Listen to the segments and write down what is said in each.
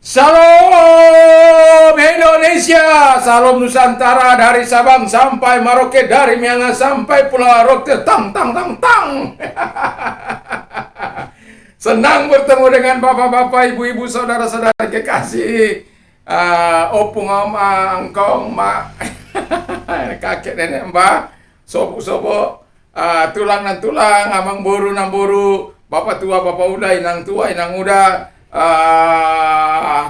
Salam Indonesia, salam Nusantara dari Sabang sampai Merauke, dari Miangas sampai Pulau Rote, tang tang tang tang. Senang bertemu dengan bapak-bapak, ibu-ibu, saudara-saudara kekasih, opung, oma, angkong, mak, kakek, nenek, mbak, sopo-sopo, tulang nan tulang, amang boru nang boru, bapak tua, bapak muda, inang tua, inang muda,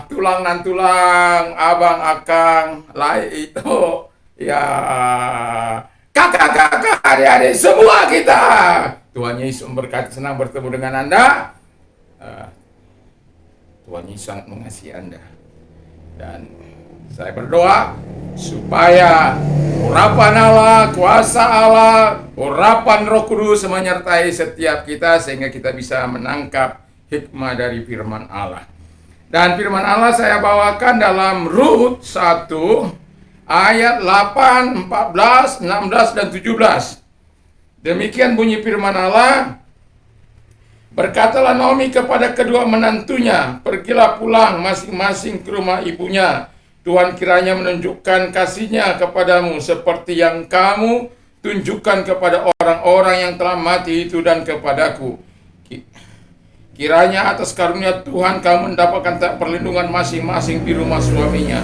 tulang nan tulang, abang, akang, lai itu, ya, kakak-kakak, adik-adik, semua kita. Tuhan Yesus memberkati, senang bertemu dengan Anda. Tuhan Yesus sangat mengasihi Anda. Dan saya berdoa supaya urapan Allah, kuasa Allah, urapan Roh Kudus menyertai setiap kita sehingga kita bisa menangkap hikmah dari firman Allah. Dan firman Allah saya bawakan dalam Rut 1 ayat 8, 14, 16 dan 17. Demikian bunyi firman Allah. Berkatalah Naomi kepada kedua menantunya, pergilah pulang masing-masing ke rumah ibunya. Tuhan kiranya menunjukkan kasih-Nya kepadamu seperti yang kamu tunjukkan kepada orang-orang yang telah mati itu dan kepadaku. Kiranya atas karunia Tuhan kamu mendapatkan perlindungan masing-masing di rumah suaminya.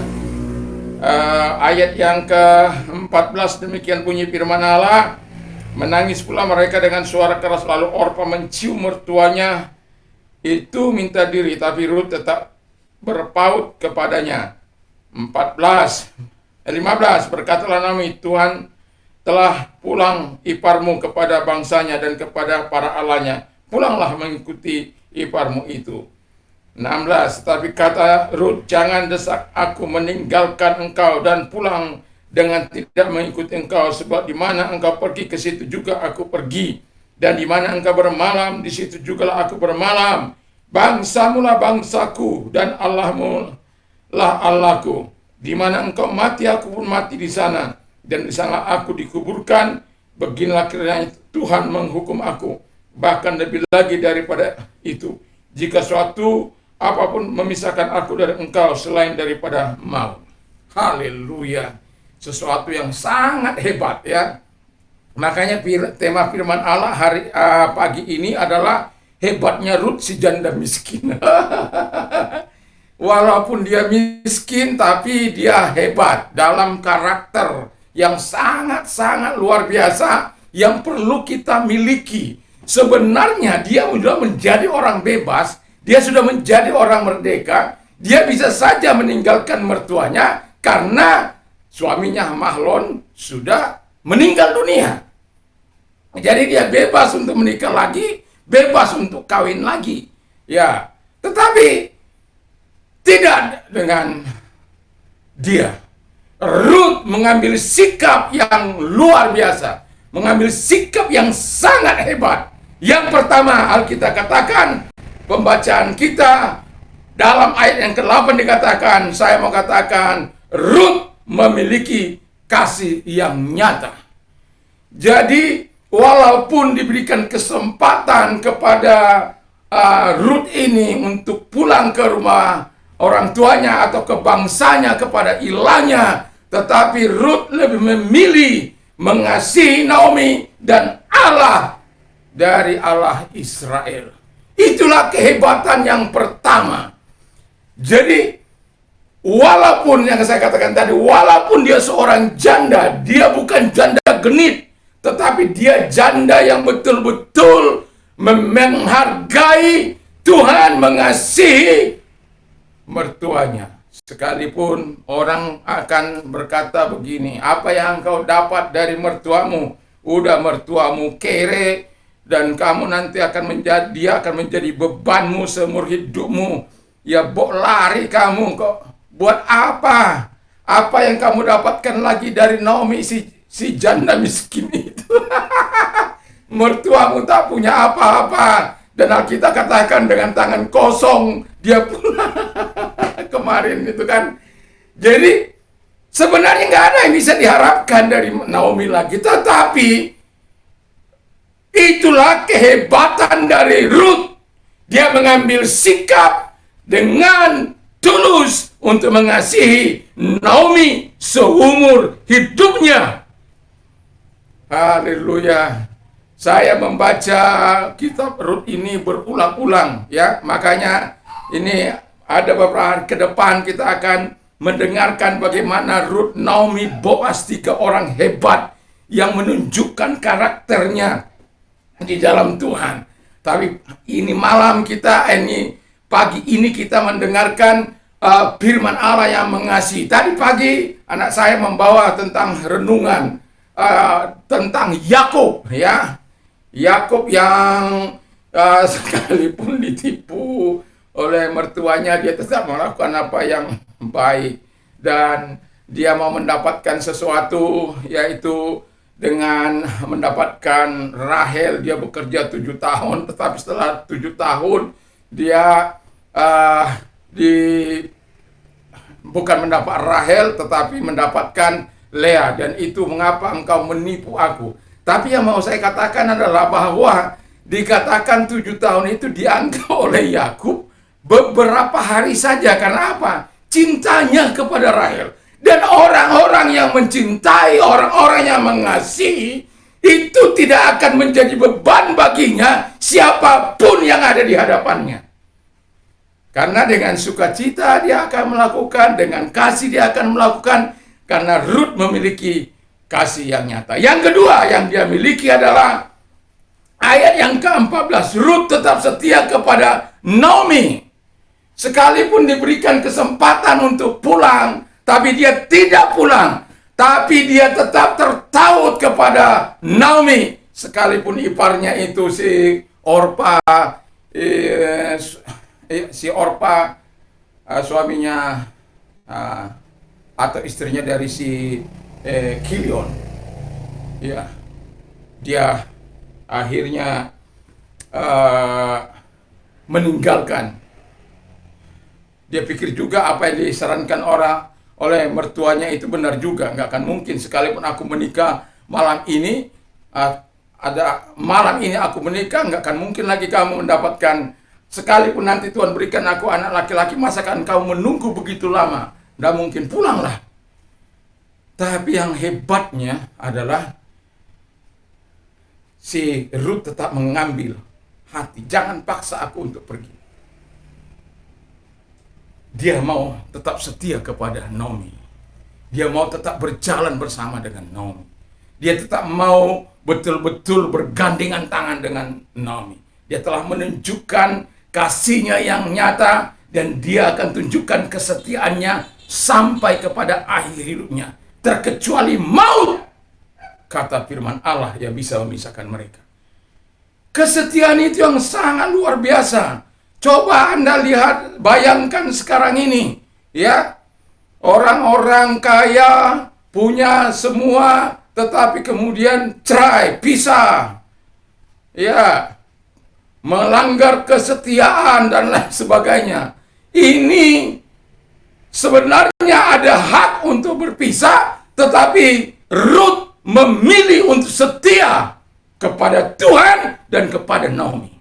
Ayat yang ke-14 demikian bunyi firman Allah. Menangis pula mereka dengan suara keras, lalu Orpa mencium mertuanya itu minta diri, tapi Rut tetap berpaut kepadanya. 15 berkatalah Naomi, Tuhan telah pulang iparmu kepada bangsanya dan kepada para allahnya. Pulanglah mengikuti iparmu itu. 16 Tapi kata Rut, jangan desak aku meninggalkan engkau dan pulang dengan tidak mengikuti engkau, sebab di mana engkau pergi ke situ juga aku pergi, dan di mana engkau bermalam di situ jugalah aku bermalam. Bangsamu lah bangsaku dan Allahmu lah Allahku. Di mana engkau mati aku pun mati di sana, dan di sana aku dikuburkan. Beginilah kiranya Tuhan menghukum aku, bahkan lebih lagi daripada itu, jika suatu apapun memisahkan aku dari engkau selain daripada maut. Haleluya. Sesuatu yang sangat hebat ya. Makanya tema firman Allah pagi ini adalah hebatnya Rut si janda miskin. Walaupun dia miskin tapi dia hebat dalam karakter yang sangat-sangat luar biasa yang perlu kita miliki. Sebenarnya dia sudah menjadi orang bebas, dia sudah menjadi orang merdeka, dia bisa saja meninggalkan mertuanya karena suaminya Mahlon sudah meninggal dunia. Jadi dia bebas untuk menikah lagi, bebas untuk kawin lagi. Ya, tetapi tidak dengan dia. Rut mengambil sikap yang luar biasa, mengambil sikap yang sangat hebat. Yang pertama, Alkitab katakan, pembacaan kita dalam ayat yang ke-8 dikatakan, saya mau katakan, Rut memiliki kasih yang nyata. Jadi walaupun diberikan kesempatan kepada Rut ini untuk pulang ke rumah orang tuanya atau ke bangsanya, kepada ilahnya, tetapi Rut lebih memilih mengasihi Naomi dan Allah dari Allah Israel. Itulah kehebatan yang pertama. Jadi walaupun yang saya katakan tadi, walaupun dia seorang janda, dia bukan janda genit, tetapi dia janda yang betul-betul menghargai Tuhan, mengasihi mertuanya. Sekalipun orang akan berkata begini, apa yang engkau dapat dari mertuamu? Udah mertuamu kere, dan kamu nanti dia akan menjadi bebanmu seumur hidupmu. Ya lari kamu kok. Buat apa? Apa yang kamu dapatkan lagi dari Naomi si janda miskin itu? Mertuamu tak punya apa-apa. Dan Alkitab katakan dengan tangan kosong dia pulang. Kemarin itu kan. Jadi sebenarnya nggak ada yang bisa diharapkan dari Naomi lagi. Tetapi itulah kehebatan dari Rut. Dia mengambil sikap dengan tulus tulus untuk mengasihi Naomi seumur hidupnya. Haleluya. Saya membaca kitab Rut ini berulang-ulang, ya. Makanya ini ada beberapa hari ke depan kita akan mendengarkan bagaimana Rut, Naomi, Boas, 3 orang hebat yang menunjukkan karakternya di dalam Tuhan. Tapi ini malam kita, pagi ini kita mendengarkan firman Allah yang mengasihi. Tadi pagi anak saya membawa tentang renungan tentang Yakub, ya. Yakub yang sekalipun ditipu oleh mertuanya, dia tetap melakukan apa yang baik, dan dia mau mendapatkan sesuatu, yaitu dengan mendapatkan Rahel. Dia bekerja 7 tahun, tetapi setelah 7 tahun dia bukan mendapat Rahel, tetapi mendapatkan Lea. Dan itu mengapa engkau menipu aku. Tapi yang mau saya katakan adalah bahwa dikatakan 7 tahun itu dianggap oleh Yakub beberapa hari saja. Karena apa? Cintanya kepada Rahel. Dan orang-orang yang mencintai, orang-orang yang mengasihi, itu tidak akan menjadi beban baginya siapapun yang ada di hadapannya. Karena dengan sukacita dia akan melakukan, dengan kasih dia akan melakukan, karena Rut memiliki kasih yang nyata. Yang kedua yang dia miliki adalah ayat yang ke-14. Rut tetap setia kepada Naomi. Sekalipun diberikan kesempatan untuk pulang, tapi dia tidak pulang. Tapi dia tetap tertaut kepada Naomi. Sekalipun iparnya itu si Orpa, suaminya atau istrinya dari si Kilion, ya, dia akhirnya meninggalkan. Dia pikir juga apa yang disarankan oleh mertuanya itu benar juga. Nggak akan mungkin sekalipun aku menikah malam ini, malam ini aku menikah, nggak akan mungkin lagi kamu mendapatkan, sekalipun nanti Tuhan berikan aku anak laki-laki, masakan kamu menunggu begitu lama? Nggak mungkin, pulanglah. Tapi yang hebatnya adalah si Rut tetap mengambil hati. Jangan paksa aku untuk pergi. Dia mau tetap setia kepada Naomi. Dia mau tetap berjalan bersama dengan Naomi. Dia tetap mau betul-betul bergandengan tangan dengan Naomi. Dia telah menunjukkan kasihnya yang nyata, dan dia akan tunjukkan kesetiaannya sampai kepada akhir hidupnya. Terkecuali maut, kata firman Allah, yang bisa memisahkan mereka. Kesetiaan itu yang sangat luar biasa. Coba Anda lihat, bayangkan sekarang ini, ya, orang-orang kaya punya semua, tetapi kemudian cerai, pisah, ya, melanggar kesetiaan dan lain sebagainya. Ini sebenarnya ada hak untuk berpisah, tetapi Rut memilih untuk setia kepada Tuhan dan kepada Naomi.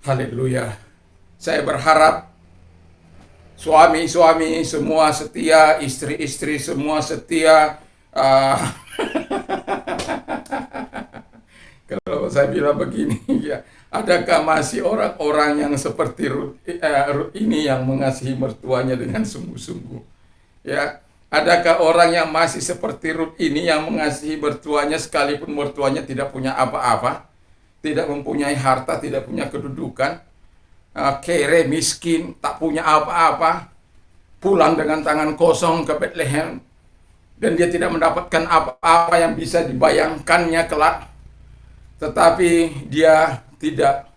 Haleluya. Saya berharap suami-suami semua setia, istri-istri semua setia. Kalau saya bilang begini, ya, adakah masih orang-orang yang seperti Rut ini yang mengasihi mertuanya dengan sungguh-sungguh? Ya, adakah orang yang masih seperti Rut ini yang mengasihi mertuanya sekalipun mertuanya tidak punya apa-apa, tidak mempunyai harta, tidak punya kedudukan, kere, miskin, tak punya apa-apa, pulang dengan tangan kosong ke Bethlehem, dan dia tidak mendapatkan apa-apa yang bisa dibayangkannya kelak. Tetapi dia tidak.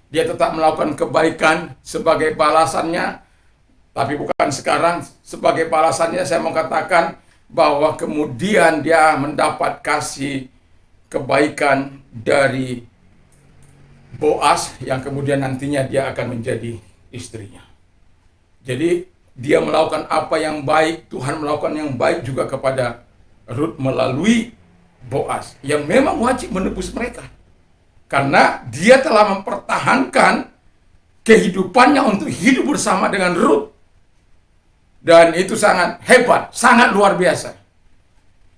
Dia tetap melakukan kebaikan sebagai balasannya. Tapi bukan sekarang. Sebagai balasannya saya mau katakan bahwa kemudian dia mendapat kasih kebaikan dari Boas, yang kemudian nantinya dia akan menjadi istrinya. Jadi dia melakukan apa yang baik. Tuhan melakukan yang baik juga kepada Rut melalui Boas, yang memang wajib menebus mereka. Karena dia telah mempertahankan kehidupannya untuk hidup bersama dengan Ruth. Dan itu sangat hebat, sangat luar biasa.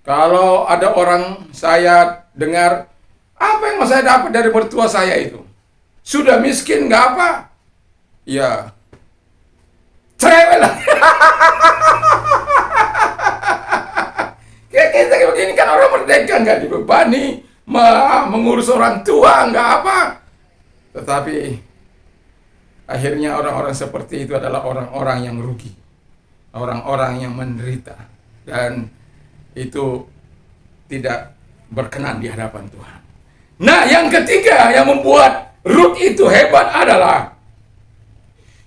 Kalau ada orang saya dengar, apa yang mau saya dapat dari mertua saya itu? Sudah miskin nggak apa? Ya, cerewet lah. Kayak kita begini kan orang merdeka, nggak dibebani mengurus orang tua, nggak apa. Tetapi akhirnya orang-orang seperti itu adalah orang-orang yang rugi, orang-orang yang menderita, dan itu tidak berkenan di hadapan Tuhan. Nah, yang ketiga yang membuat Ruth itu hebat adalah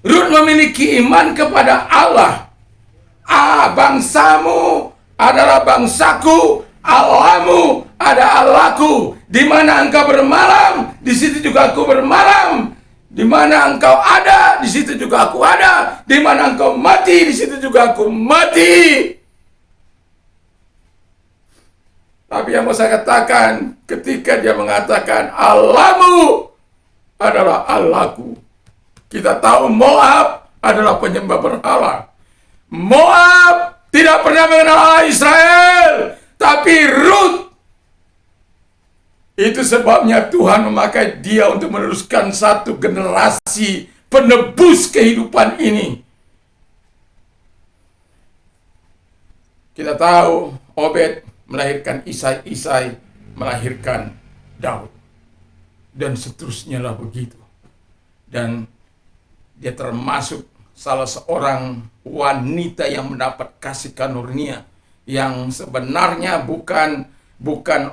Ruth memiliki iman kepada Allah. Bangsamu adalah bangsaku, Allahmu ada Allahku. Di mana engkau bermalam, di situ juga aku bermalam. Di mana engkau ada, di situ juga aku ada. Di mana engkau mati, di situ juga aku mati. Tapi yang mau saya katakan, ketika dia mengatakan Allahmu adalah Allahku, kita tahu Moab adalah penyembah berhala. Moab tidak pernah mengenal Allah Israel, tapi Ruth, itu sebabnya Tuhan memakai dia untuk meneruskan satu generasi penebus kehidupan ini. Kita tahu Obed melahirkan Isai, Isai melahirkan Daud, dan seterusnya lah begitu. Dan dia termasuk salah seorang wanita yang mendapat kasih karunia, yang sebenarnya bukan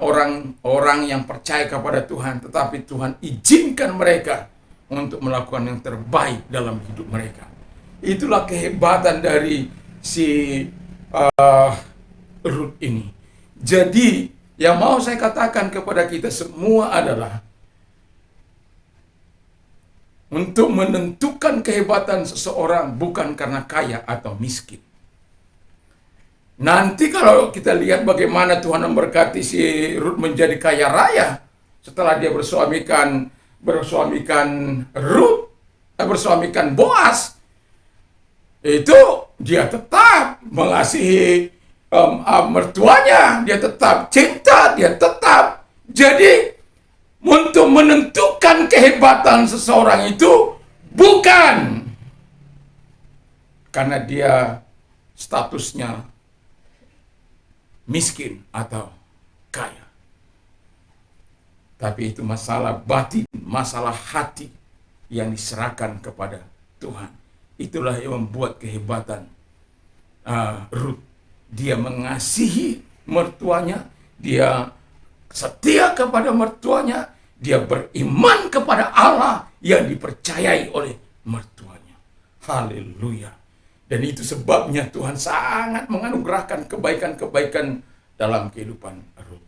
orang-orang yang percaya kepada Tuhan, tetapi Tuhan izinkan mereka untuk melakukan yang terbaik dalam hidup mereka. Itulah kehebatan dari si Ruth ini. Jadi, yang mau saya katakan kepada kita semua adalah untuk menentukan kehebatan seseorang bukan karena kaya atau miskin. Nanti kalau kita lihat bagaimana Tuhan memberkati si Ruth menjadi kaya raya setelah dia bersuamikan Boas, itu dia tetap mengasihi mertuanya, dia tetap cinta, dia tetap. Jadi untuk menentukan kehebatan seseorang itu bukan karena dia statusnya miskin atau kaya, tapi itu masalah batin, masalah hati yang diserahkan kepada Tuhan. Itulah yang membuat kehebatan Ruth. Dia mengasihi mertuanya, dia setia kepada mertuanya, dia beriman kepada Allah yang dipercayai oleh mertuanya. Haleluya. Dan itu sebabnya Tuhan sangat menganugerahkan kebaikan-kebaikan dalam kehidupan Ruth.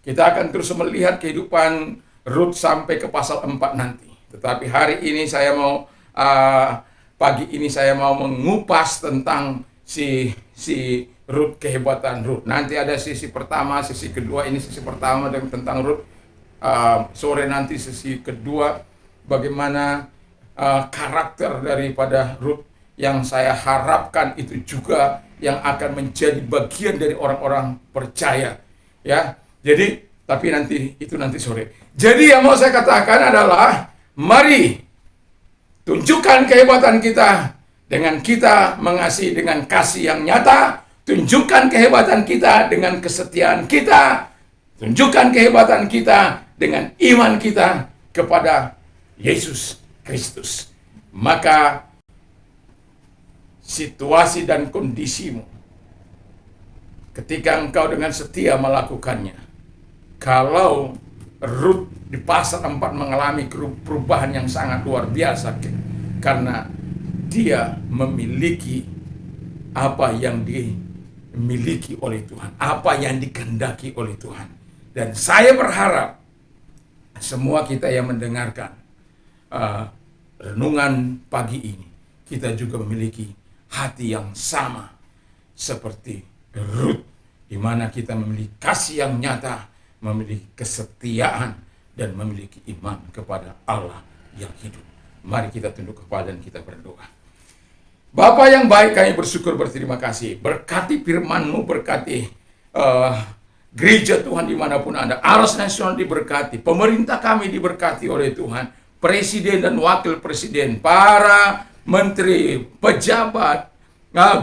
Kita akan terus melihat kehidupan Ruth sampai ke pasal 4 nanti. Tetapi hari ini saya mau pagi ini saya mau mengupas tentang si Ruth, kehebatan Ruth. Nanti ada sisi pertama, sisi kedua. Ini sisi pertama tentang Ruth. Sore nanti sisi kedua, bagaimana karakter daripada Ruth yang saya harapkan itu juga yang akan menjadi bagian dari orang-orang percaya. Ya, jadi tapi nanti sore. Jadi yang mau saya katakan adalah, mari tunjukkan kehebatan kita dengan kita mengasihi dengan kasih yang nyata. Tunjukkan kehebatan kita dengan kesetiaan kita. Tunjukkan kehebatan kita dengan iman kita kepada Yesus Kristus. Maka situasi dan kondisimu ketika engkau dengan setia melakukannya. Kalau Ruth di pasal 4 mengalami perubahan yang sangat luar biasa karena dia memiliki apa yang dimiliki oleh Tuhan, apa yang dikehendaki oleh Tuhan. Dan saya berharap semua kita yang mendengarkan renungan pagi ini, kita juga memiliki hati yang sama seperti Ruth, di mana kita memiliki kasih yang nyata, memiliki kesetiaan, dan memiliki iman kepada Allah yang hidup. Mari kita tunduk kepala dan kita berdoa. Bapa yang baik, kami bersyukur berterima kasih. Berkati firman-Mu, berkati gereja Tuhan dimanapun Anda. Aras Nasional diberkati. Pemerintah kami diberkati oleh Tuhan. Presiden dan wakil presiden, para menteri, pejabat,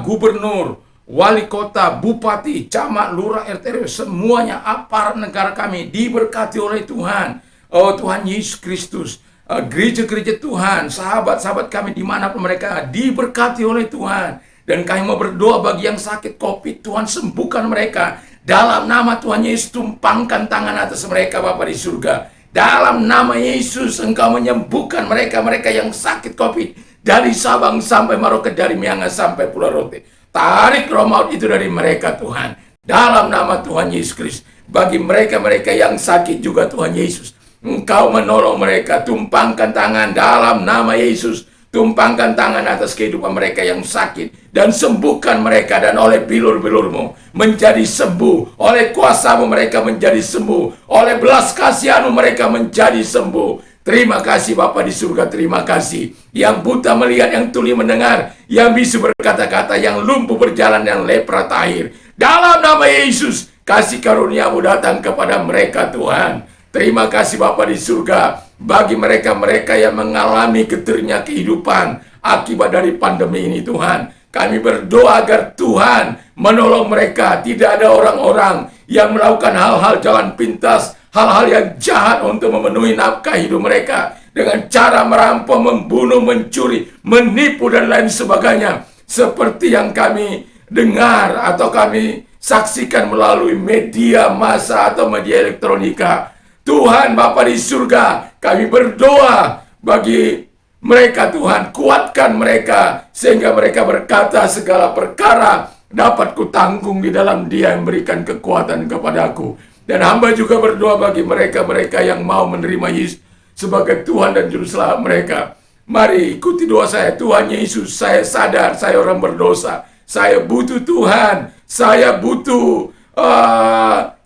gubernur, wali kota, bupati, camat, lurah, RT RW, semuanya aparat negara kami diberkati oleh Tuhan. Oh Tuhan Yesus Kristus, gereja-gereja Tuhan, sahabat-sahabat kami dimanapun mereka diberkati oleh Tuhan. Dan kami mau berdoa bagi yang sakit COVID, Tuhan sembuhkan mereka. Dalam nama Tuhan Yesus, tumpangkan tangan atas mereka Bapa di surga. Dalam nama Yesus, Engkau menyembuhkan mereka-mereka yang sakit COVID. Dari Sabang sampai Merauke, dari Miangas sampai Pulau Rote. Tarik roh maut itu dari mereka Tuhan. Dalam nama Tuhan Yesus Kristus. Bagi mereka-mereka yang sakit juga Tuhan Yesus, Engkau menolong mereka. Tumpangkan tangan dalam nama Yesus. Tumpangkan tangan atas kehidupan mereka yang sakit. Dan sembuhkan mereka. Dan oleh bilur-bilur-Mu menjadi sembuh. Oleh kuasa-Mu mereka menjadi sembuh. Oleh belas kasihan-Mu mereka menjadi sembuh. Terima kasih Bapa di surga, terima kasih. Yang buta melihat, yang tuli mendengar, yang bisu berkata-kata, yang lumpuh berjalan, yang lepra tahir. Dalam nama Yesus, kasih karunia-Mu datang kepada mereka Tuhan. Terima kasih Bapa di surga, bagi mereka-mereka yang mengalami getirnya kehidupan akibat dari pandemi ini Tuhan. Kami berdoa agar Tuhan menolong mereka. Tidak ada orang-orang yang melakukan hal-hal jalan pintas, hal-hal yang jahat untuk memenuhi nafkah hidup mereka dengan cara merampok, membunuh, mencuri, menipu, dan lain sebagainya. Seperti yang kami dengar atau kami saksikan melalui media massa atau media elektronika. Tuhan Bapa di surga, kami berdoa bagi mereka Tuhan. Kuatkan mereka sehingga mereka berkata segala perkara dapat kutanggung di dalam Dia yang memberikan kekuatan kepadaku. Dan hamba juga berdoa bagi mereka-mereka yang mau menerima Yesus sebagai Tuhan dan Juru Selamat mereka. Mari ikuti doa saya. Tuhan Yesus, saya sadar saya orang berdosa. Saya butuh Tuhan. Saya butuh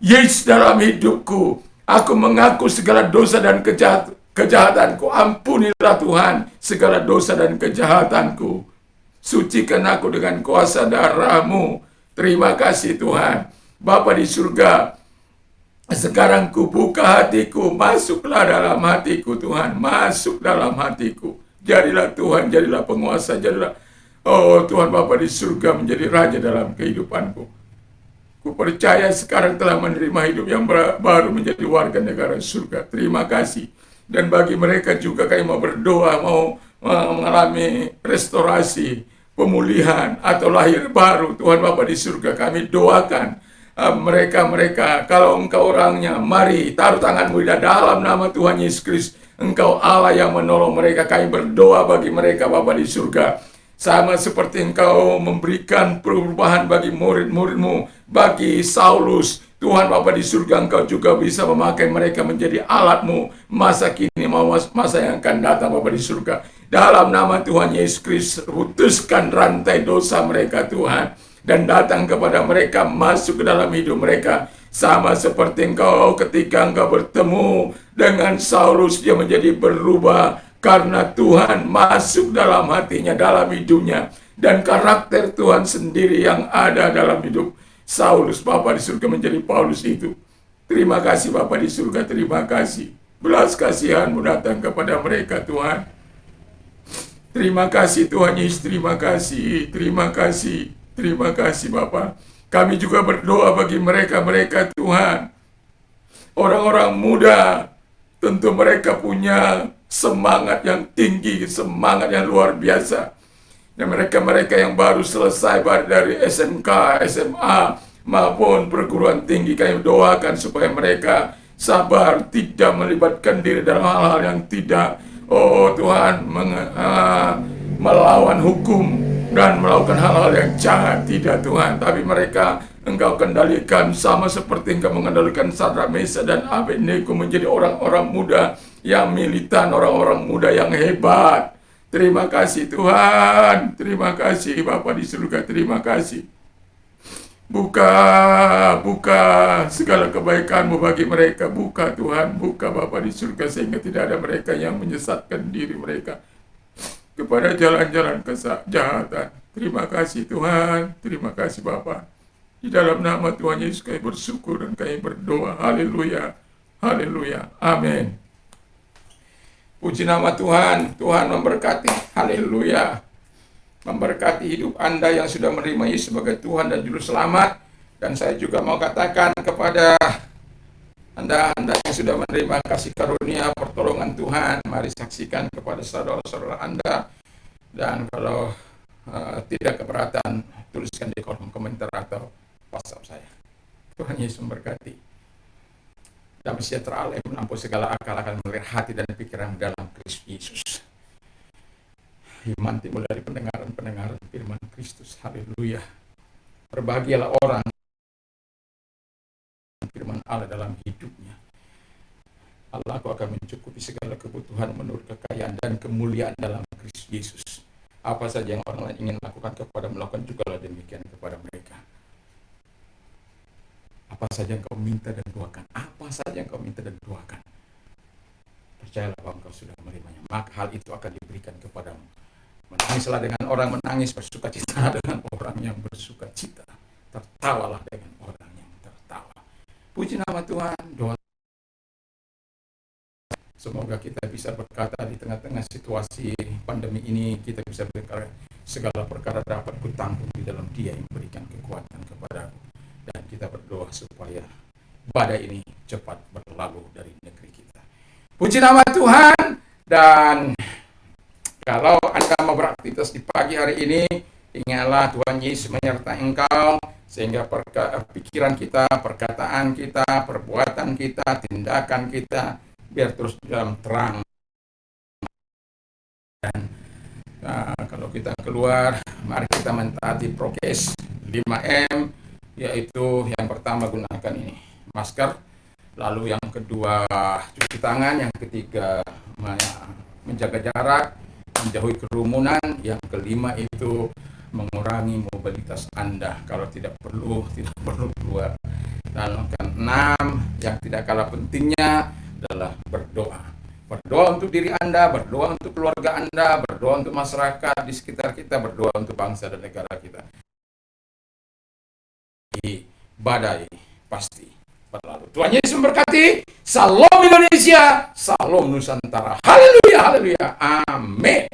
Yesus dalam hidupku. Aku mengaku segala dosa dan kejahatanku. Ampunilah Tuhan segala dosa dan kejahatanku. Sucikan aku dengan kuasa darah-Mu. Terima kasih Tuhan. Bapa di surga, sekarang ku buka hatiku, masuklah dalam hatiku Tuhan, masuk dalam hatiku. Jadilah Tuhan, jadilah penguasa, jadilah Tuhan Bapa di surga menjadi Raja dalam kehidupanku. Ku percaya sekarang telah menerima hidup yang baru menjadi warga negara surga. Terima kasih. Dan bagi mereka juga kami mau berdoa, mau mengalami restorasi, pemulihan, atau lahir baru. Tuhan Bapa di surga, kami doakan mereka-mereka, kalau Engkau orangnya, mari taruh tangan-Mu di dalam nama Tuhan Yesus Kristus. Engkau Allah yang menolong mereka. Kami berdoa bagi mereka Bapa di surga. Sama seperti Engkau memberikan perubahan bagi murid-murid-Mu, bagi Saulus, Tuhan Bapa di surga, Engkau juga bisa memakai mereka menjadi alat-Mu masa kini, masa yang akan datang Bapa di surga. Dalam nama Tuhan Yesus Kristus, putuskan rantai dosa mereka Tuhan, dan datang kepada mereka, masuk ke dalam hidup mereka. Sama seperti Engkau ketika Engkau bertemu dengan Saulus, dia menjadi berubah karena Tuhan masuk dalam hatinya, dalam hidupnya, dan karakter Tuhan sendiri yang ada dalam hidup Saulus Bapa di surga menjadi Paulus itu. Terima kasih Bapa di surga, terima kasih. Belas kasihan-Mu datang kepada mereka Tuhan. Terima kasih Tuhan Yesus, terima kasih, terima kasih, terima kasih Bapa. Kami juga berdoa bagi mereka-mereka Tuhan, orang-orang muda. Tentu mereka punya semangat yang tinggi, semangat yang luar biasa. Dan mereka-mereka yang baru selesai dari SMK, SMA, maupun perguruan tinggi, kami doakan supaya mereka sabar, tidak melibatkan diri dalam hal-hal yang tidak, Tuhan, melawan hukum dan melakukan hal-hal yang jahat. Tidak Tuhan, tapi mereka Engkau kendalikan sama seperti Engkau mengendalikan Sadrak, Mesak, dan Abednego menjadi orang-orang muda yang militan, orang-orang muda yang hebat. Terima kasih Tuhan, terima kasih Bapa di surga, terima kasih. Buka segala kebaikan-Mu bagi mereka. Buka Tuhan, buka Bapa di surga, sehingga tidak ada mereka yang menyesatkan diri mereka. kepada jalan-jalan kejahatan. Terima kasih Tuhan, terima kasih Bapa. Di dalam nama Tuhan Yesus kami bersyukur dan kami berdoa. Haleluya, haleluya, amin. Puji nama Tuhan, Tuhan memberkati. Haleluya. Memberkati hidup Anda yang sudah menerima Yesus sebagai Tuhan dan Juru Selamat. Dan saya juga mau katakan kepada Anda yang sudah menerima kasih karunia pertolongan Tuhan, mari saksikan kepada saudara-saudara Anda. Dan kalau tidak keberatan, tuliskan di kolom komentar atau WhatsApp saya. Tuhan Yesus memberkati. Damai sejahtera Allah yang menampung segala akal akan melihat hati dan pikiran dalam Kristus Yesus. Iman timbul dari pendengaran firman Kristus. Haleluya. Berbahagialah orang firman Allah dalam hidupnya. Allah akan mencukupi segala kebutuhan menurut kekayaan dan kemuliaan dalam Kristus Yesus. Apa saja yang orang lain ingin lakukan kepada melakukan jugalah demikian kepada mereka. Apa saja yang kau minta dan doakan. Apa saja yang kau minta dan doakan. Percayalah bahwa engkau sudah menerimanya. Maka hal itu akan diberikan kepadamu. Menangislah dengan orang menangis, bersukacita dengan orang yang bersukacita. Tertawalah dengan orang yang tertawa. Puji nama Tuhan. Doa. Semoga kita bisa berkata di tengah-tengah situasi pandemi ini, kita bisa berkata segala perkara dapat kutanggung di dalam Dia yang memberikan kekuatan kepadaku. Dan kita berdoa supaya badai ini cepat berlalu dari negeri kita. Puji nama Tuhan. Dan kalau Anda mau beraktivitas di pagi hari ini, ingatlah Tuhan Yesus menyertai engkau, sehingga pikiran kita, perkataan kita, perbuatan kita, tindakan kita, biar terus dalam terang. Dan kalau kita keluar, mari kita mentaati prokes 5M, yaitu yang pertama gunakan ini masker, lalu yang kedua cuci tangan, yang ketiga menjaga jarak, menjauhi kerumunan, yang kelima itu mengurangi mobilitas Anda kalau tidak perlu keluar. Dan keenam, yang tidak kalah pentingnya adalah berdoa. Berdoa untuk diri Anda, berdoa untuk keluarga Anda, berdoa untuk masyarakat di sekitar kita, berdoa untuk bangsa dan negara kita. Badai pasti berlalu. Tuhan Yesus memberkati. Salam Indonesia, salam Nusantara. Haleluya, haleluya. Amin.